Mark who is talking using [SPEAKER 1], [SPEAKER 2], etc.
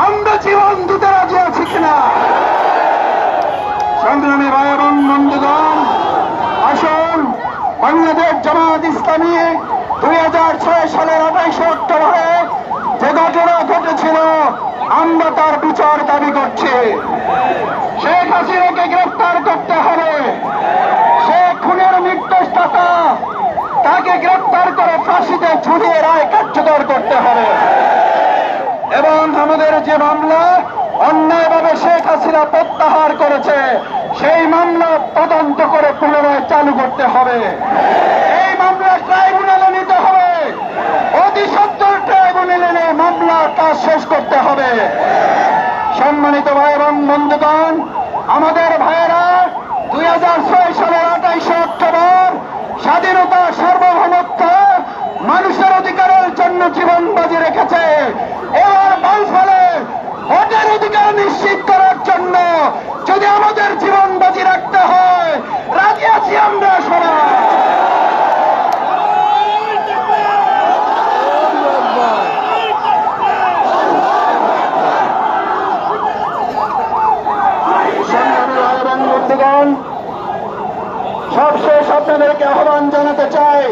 [SPEAKER 1] আমরা জীবন দিতে রাজি আছি কিনা? সংগ্রামী ভাই এবং বন্ধুগণ, আসুন বাংলাদেশ জামাত ইসলামী 2006 সালের 28 অক্টোবরে যে ঘটনা ঘটেছিল আমরা তার বিচার দাবি করছি। শেখ হাসিনাকে গ্রেফতার করতে হবে। সে খুনের নির্দেশদাতা, তাকে গ্রেফতার করে ফাঁসিতে ঝুলিয়ে রায় কার্যকর করতে হবে। এবং আমাদের যে মামলা অন্যায়ভাবে শেখ হাসিনা প্রত্যাহার করেছে সেই মামলা তদন্ত করে পুনরায় চালু করতে হবে। এই মামলা ট্রাইব্যুনালে নিতে হবে, অতি সত্বর ট্রাইব্যুনালে নিয়ে মামলার কাজ শেষ করতে হবে। সম্মানিত ভাই এবং বন্ধুগণ, আমাদের ভাইয়েরা 2006 সালের 28 অক্টোবর স্বাধীনতা, সার্বভৌমত্ব, মানুষের অধিকারের জন্য জীবন বাজি রেখেছে। এবার বাউফলে ভোটের অধিকার নিশ্চিত করার জন্য যদি আমাদের জীবন বাজি রাখতে হয়, রাজি আছি আমরা সবাই। বন্ধুগণ, সবশেষ আপনাদেরকে আহ্বান জানাতে চাই,